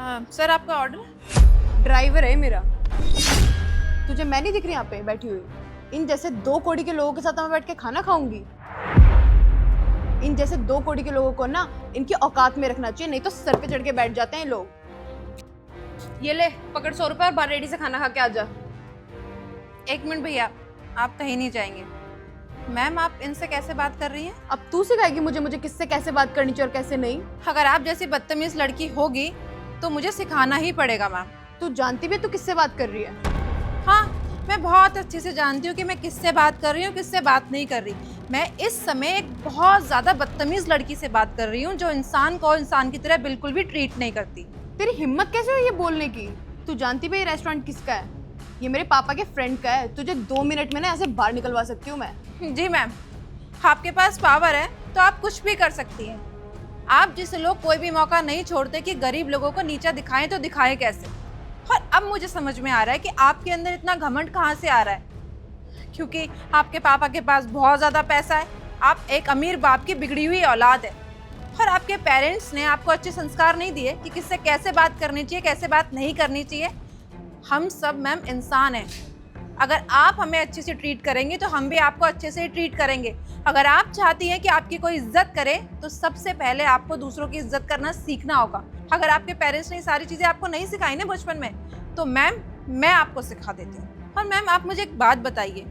Sir आपका order. Driver है मेरा। तुझे मैं नहीं दिख रही यहाँ पे बैठी हुई? इन जैसे 2 कौड़ी के लोगों के साथ मैं बैठ के खाना खाऊंगी? इन जैसे 2 कौड़ी के लोगों को ना इनकी औकात में रखना चाहिए, नहीं तो सर पे चढ़ के बैठ जाते हैं लोग। ये ले पकड़ 100 रुपए और बाहर रेडी से खाना खा के आ जा। 1 मिनट भैया, आप कहीं नहीं जाएंगे। मैम आप इनसे कैसे बात कर रही हैं? अब तू सिखाएगी मुझे किससे कैसे बात करनी चाहिए और कैसे नहीं? अगर आप जैसी बदतमीज लड़की होगी तो मुझे सिखाना ही पड़ेगा मैम। तू जानती भी है तू किससे बात कर रही है? हाँ, मैं बहुत अच्छे से जानती हूँ कि मैं किससे बात कर रही हूँ, किससे बात नहीं कर रही। मैं इस समय एक बहुत ज़्यादा बदतमीज लड़की से बात कर रही हूँ जो इंसान को इंसान की तरह बिल्कुल भी ट्रीट नहीं करती। तेरी हिम्मत कैसे हुई ये बोलने की? तू जानती भी ये रेस्टोरेंट किसका है? ये मेरे पापा के फ्रेंड का है। तुझे 2 मिनट में ना ऐसे बाहर निकलवा सकती हूँ मैं। जी मैम, आपके पास पावर है तो आप कुछ भी कर सकती हैं। आप जिसे लोग कोई भी मौका नहीं छोड़ते कि गरीब लोगों को नीचा दिखाएं तो दिखाएं कैसे। और अब मुझे समझ में आ रहा है कि आपके अंदर इतना घमंड कहाँ से आ रहा है, क्योंकि आपके पापा के पास बहुत ज़्यादा पैसा है। आप एक अमीर बाप की बिगड़ी हुई औलाद है और आपके पेरेंट्स ने आपको अच्छे संस्कार नहीं दिए कि किससे कैसे बात करनी चाहिए, कैसे बात नहीं करनी चाहिए। हम सब मैम इंसान हैं। अगर आप हमें अच्छे से ट्रीट करेंगे तो हम भी आपको अच्छे से ट्रीट करेंगे। अगर आप चाहती हैं कि आपकी कोई इज्जत करे तो सबसे पहले आपको दूसरों की इज्जत करना सीखना होगा। अगर आपके पेरेंट्स ने सारी चीज़ें आपको नहीं सिखाई ना बचपन में, तो मैम मैं आपको सिखा देती हूँ। और मैम आप मुझे एक बात बताइए,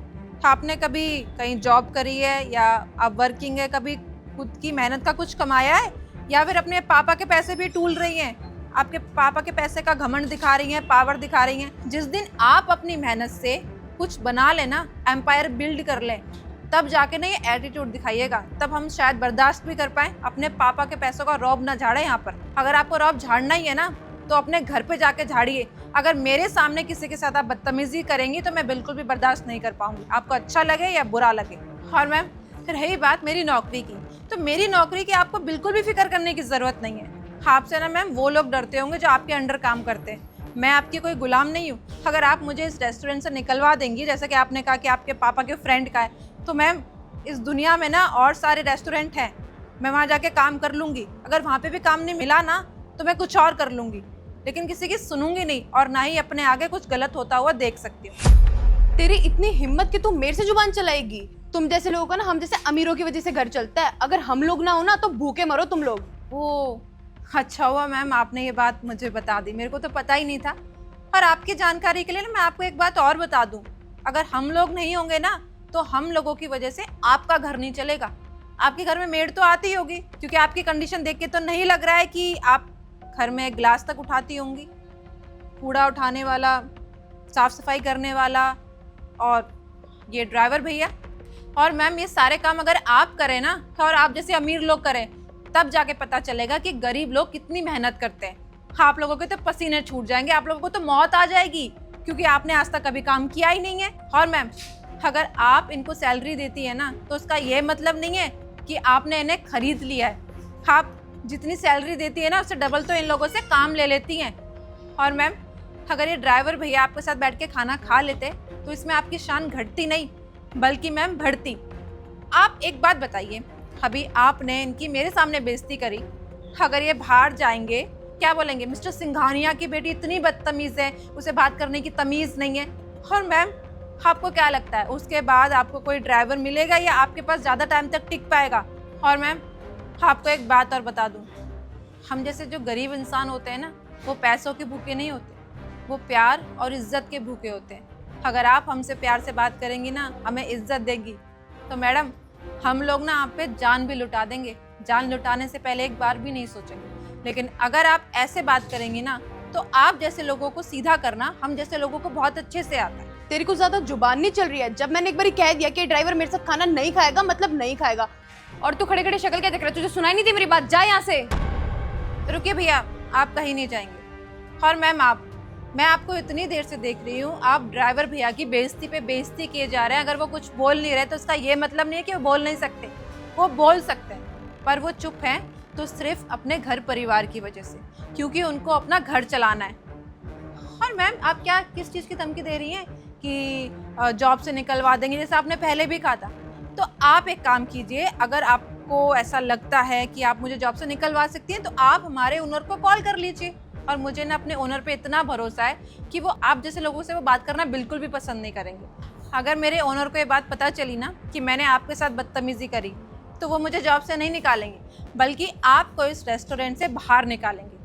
आपने कभी कहीं जॉब करी है या आप वर्किंग है, कभी खुद की मेहनत का कुछ कमाया है या फिर अपने पापा के पैसे भी टूल रही हैं? आपके पापा के पैसे का घमंड दिखा रही हैं, पावर दिखा रही हैं। जिस दिन आप अपनी मेहनत से कुछ बना लेना, एम्पायर बिल्ड कर लें, तब जाके ना ये एटीट्यूड दिखाइएगा। तब हम शायद बर्दाश्त भी कर पाएँ। अपने पापा के पैसों का रौब ना झाड़े यहाँ पर। अगर आपको रौब झाड़ना ही है ना तो अपने घर पे जाके झाड़िए। अगर मेरे सामने किसी के साथ आप बदतमीजी करेंगी तो मैं बिल्कुल भी बर्दाश्त नहीं कर पाऊंगी, आपको अच्छा लगे या बुरा लगे। और मैम रही बात मेरी नौकरी की, तो मेरी नौकरी की आपको बिल्कुल भी फिक्र करने की ज़रूरत नहीं है। आपसे ना मैम वो लोग डरते होंगे जो आपके अंडर काम करते हैं। मैं आपकी कोई गुलाम नहीं हूँ। अगर आप मुझे इस रेस्टोरेंट से निकलवा देंगी, जैसा कि आपने कहा कि आपके पापा के फ्रेंड का है, तो मैम इस दुनिया में ना और सारे रेस्टोरेंट हैं, मैं वहाँ जाके काम कर लूँगी। अगर वहाँ पे भी काम नहीं मिला ना तो मैं कुछ और कर लूँगी, लेकिन किसी की सुनूंगी नहीं और ना ही अपने आगे कुछ गलत होता हुआ देख सकती हूँ। तेरी इतनी हिम्मत कि तू मेरे से जुबान चलाएगी? तुम जैसे लोगों का ना हम जैसे अमीरों की वजह से घर चलता है। अगर हम लोग ना हो ना तो भूखे मरो तुम लोग। ओ अच्छा हुआ मैम आपने ये बात मुझे बता दी, मेरे को तो पता ही नहीं था। और आपकी जानकारी के लिए ना मैं आपको एक बात और बता दूं, अगर हम लोग नहीं होंगे ना तो हम लोगों की वजह से आपका घर नहीं चलेगा। आपके घर में मेड तो आती होगी, क्योंकि आपकी कंडीशन देख के तो नहीं लग रहा है कि आप घर में गिलास तक उठाती होंगी। कूड़ा उठाने वाला, साफ सफाई करने वाला और ये ड्राइवर भैया। और मैम ये सारे काम अगर आप करें ना और आप जैसे अमीर लोग करें, तब जाके पता चलेगा कि गरीब लोग कितनी मेहनत करते हैं। आप लोगों के तो पसीने छूट जाएंगे, आप लोगों को तो मौत आ जाएगी, क्योंकि आपने आज तक कभी काम किया ही नहीं है। और मैम अगर आप इनको सैलरी देती है ना तो उसका ये मतलब नहीं है कि आपने इन्हें खरीद लिया है। आप जितनी सैलरी देती है ना उससे डबल तो इन लोगों से काम ले लेती हैं। और मैम अगर ये ड्राइवर भैया आपके साथ बैठ के खाना खा लेते तो इसमें आपकी शान घटती नहीं बल्कि मैम बढ़ती। आप एक बात बताइए, अभी आपने इनकी मेरे सामने बेइज्जती करी, अगर ये बाहर जाएंगे क्या बोलेंगे? मिस्टर सिंघानिया की बेटी इतनी बदतमीज़ है, उसे बात करने की तमीज़ नहीं है। और मैम आपको क्या लगता है उसके बाद आपको कोई ड्राइवर मिलेगा या आपके पास ज़्यादा टाइम तक टिक पाएगा? और मैम आपको एक बात और बता दूँ, हम जैसे जो गरीब इंसान होते हैं ना वो पैसों के भूखे नहीं होते, वो प्यार और इज्जत के भूखे होते हैं। अगर आप हमसे प्यार से बात करेंगी ना, हमें इज्जत देगी, तो मैडम हम लोग ना आप पे जान भी लुटा देंगे। जान लुटाने से पहले एक बार भी नहीं सोचेंगे। लेकिन अगर आप ऐसे बात करेंगी ना तो आप जैसे लोगों को सीधा करना हम जैसे लोगों को बहुत अच्छे से आता है। तेरी कुछ ज्यादा जुबान नहीं चल रही है? जब मैंने एक बार कह दिया कि ड्राइवर मेरे साथ खाना नहीं खाएगा मतलब नहीं खाएगा, और तू खड़े खड़े शक्ल क्या देख रहा है? तुझे सुनाई नहीं दी मेरी बात? जा यहाँ से। रुकिए भैया, आप कहीं नहीं जाएंगे। और मैम मैं आपको इतनी देर से देख रही हूँ, आप ड्राइवर भैया की बेइज्जती पे बेइज्जती किए जा रहे हैं। अगर वो कुछ बोल नहीं रहे तो उसका ये मतलब नहीं है कि वो बोल नहीं सकते, वो बोल सकते हैं, पर वो चुप हैं तो सिर्फ अपने घर परिवार की वजह से, क्योंकि उनको अपना घर चलाना है। और मैम आप क्या किस चीज़ की धमकी दे रही हैं कि जॉब से निकलवा देंगे, जैसे आपने पहले भी कहा था? तो आप एक काम कीजिए, अगर आपको ऐसा लगता है कि आप मुझे जॉब से निकलवा सकती हैं तो आप हमारे ओनर को कॉल कर लीजिए। और मुझे ना अपने ओनर पे इतना भरोसा है कि वो आप जैसे लोगों से वो बात करना बिल्कुल भी पसंद नहीं करेंगे। अगर मेरे ओनर को ये बात पता चली ना कि मैंने आपके साथ बदतमीज़ी करी तो वो मुझे जॉब से नहीं निकालेंगे, बल्कि आपको इस रेस्टोरेंट से बाहर निकालेंगे।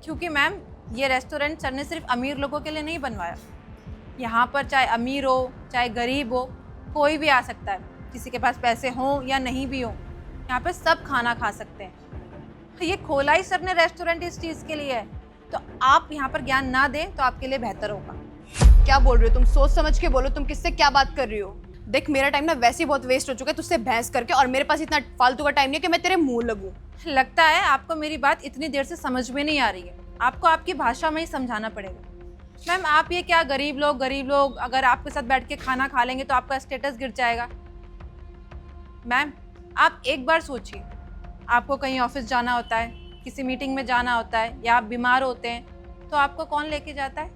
क्योंकि मैम, ये रेस्टोरेंट सर ने सिर्फ अमीर लोगों के लिए नहीं बनवाया। यहाँ पर चाहे अमीर हो चाहे गरीब हो, कोई भी आ सकता है। किसी के पास पैसे हों या नहीं भी हो, यहाँ पर सब खाना खा सकते हैं। ये खोला ही सर ने रेस्टोरेंट इस चीज़ के लिए है। तो आप यहाँ पर ज्ञान ना दें तो आपके लिए बेहतर होगा। क्या बोल रही हो तुम? सोच समझ के बोलो, तुम किससे क्या बात कर रही हो? देख, मेरा टाइम ना वैसे ही बहुत वेस्ट हो चुका है तुझसे बहस करके, और मेरे पास इतना फालतू का टाइम नहीं है कि मैं तेरे मुंह लगूं। लगता है आपको मेरी बात इतनी देर से समझ में नहीं आ रही है। आपको आपकी भाषा में ही समझाना पड़ेगा। मैम, आप ये क्या गरीब लोग अगर आपके साथ बैठ के खाना खा लेंगे तो आपका स्टेटस गिर जाएगा। मैम, आप एक बार सोचिए, आपको कहीं ऑफिस जाना होता है, किसी मीटिंग में जाना होता है, या आप बीमार होते हैं तो आपको कौन लेके जाता है?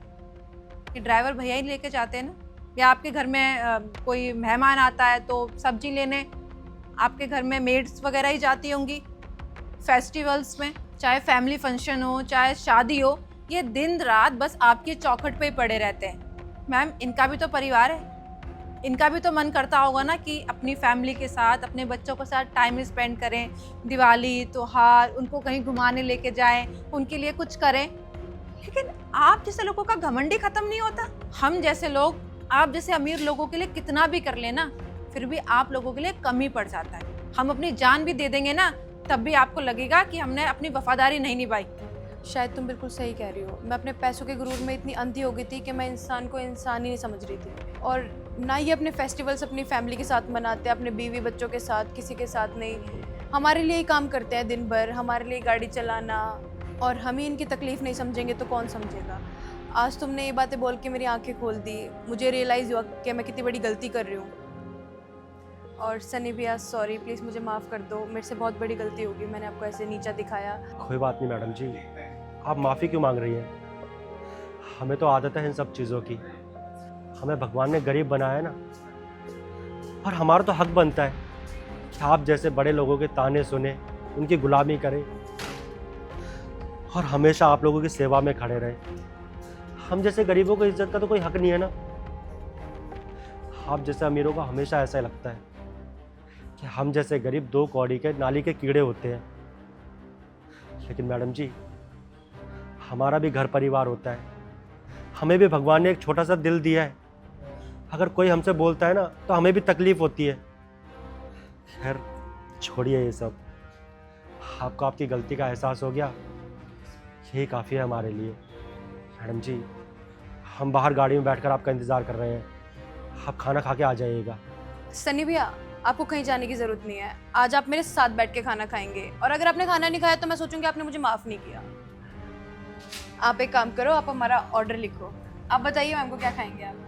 कि ड्राइवर भैया ही लेके जाते हैं ना। या आपके घर में कोई मेहमान आता है तो सब्जी लेने आपके घर में मेड्स वगैरह ही जाती होंगी। फेस्टिवल्स में, चाहे फैमिली फंक्शन हो चाहे शादी हो, ये दिन रात बस आपकी चौखट पे ही पड़े रहते हैं। मैम, इनका भी तो परिवार है, इनका भी तो मन करता होगा ना कि अपनी फैमिली के साथ, अपने बच्चों के साथ टाइम स्पेंड करें, दिवाली त्योहार उनको कहीं घुमाने लेके जाएं, उनके लिए कुछ करें। लेकिन आप जैसे लोगों का घमंड ही खत्म नहीं होता। हम जैसे लोग, आप जैसे अमीर लोगों के लिए कितना भी कर लेना, फिर भी आप लोगों के लिए कम ही पड़ जाता है। हम अपनी जान भी दे देंगे ना, तब भी आपको लगेगा कि हमने अपनी वफादारी नहीं निभाई। शायद तुम बिल्कुल सही कह रही हो। मैं अपने पैसों के गुरूर में इतनी अंधी हो गई थी कि मैं इंसान को इंसान ही नहीं समझ रही थी। और ना ही अपने फेस्टिवल्स अपनी फैमिली के साथ मनाते हैं, अपने बीवी बच्चों के साथ, किसी के साथ नहीं। हमारे लिए ही काम करते हैं दिन भर, हमारे लिए गाड़ी चलाना, और हम ही इनकी तकलीफ़ नहीं समझेंगे तो कौन समझेगा। आज तुमने ये बातें बोल के मेरी आंखें खोल दी। मुझे रियलाइज़ हुआ कि मैं कितनी बड़ी गलती कर रही हूँ। और सनी भैया, सॉरी, प्लीज़ मुझे माफ़ कर दो। मेरे से बहुत बड़ी गलती होगी, मैंने आपको ऐसे नीचा दिखाया। कोई बात नहीं मैडम जी, आप माफ़ी क्यों मांग रही हैं? हमें तो आदत है इन सब चीज़ों की। हमें भगवान ने गरीब बनाया है ना, और हमारा तो हक बनता है कि आप जैसे बड़े लोगों के ताने सुने, उनकी गुलामी करें, और हमेशा आप लोगों की सेवा में खड़े रहे। हम जैसे गरीबों को इज्जत का तो कोई हक नहीं है ना। आप जैसे अमीरों को हमेशा ऐसा लगता है कि हम जैसे गरीब दो कौड़ी के नाली के कीड़े होते हैं। लेकिन मैडम जी, हमारा भी घर परिवार होता है, हमें भी भगवान ने एक छोटा सा दिल दिया है। अगर कोई हमसे बोलता है ना तो हमें भी तकलीफ होती है। खैर छोड़िए ये सब, आपको आपकी गलती का एहसास हो गया, यही काफ़ी है हमारे लिए। मैडम जी, हम बाहर गाड़ी में बैठकर आपका इंतज़ार कर रहे हैं, आप खाना खा के आ जाइएगा। सनी भैया, आपको कहीं जाने की ज़रूरत नहीं है। आज आप मेरे साथ बैठ के खाना खाएंगे, और अगर आपने खाना नहीं खाया तो मैं सोचूंगी आपने मुझे माफ़ नहीं किया। आप एक काम करो, आप हमारा ऑर्डर लिखो। आप बताइए मैम को क्या खाएंगे आप?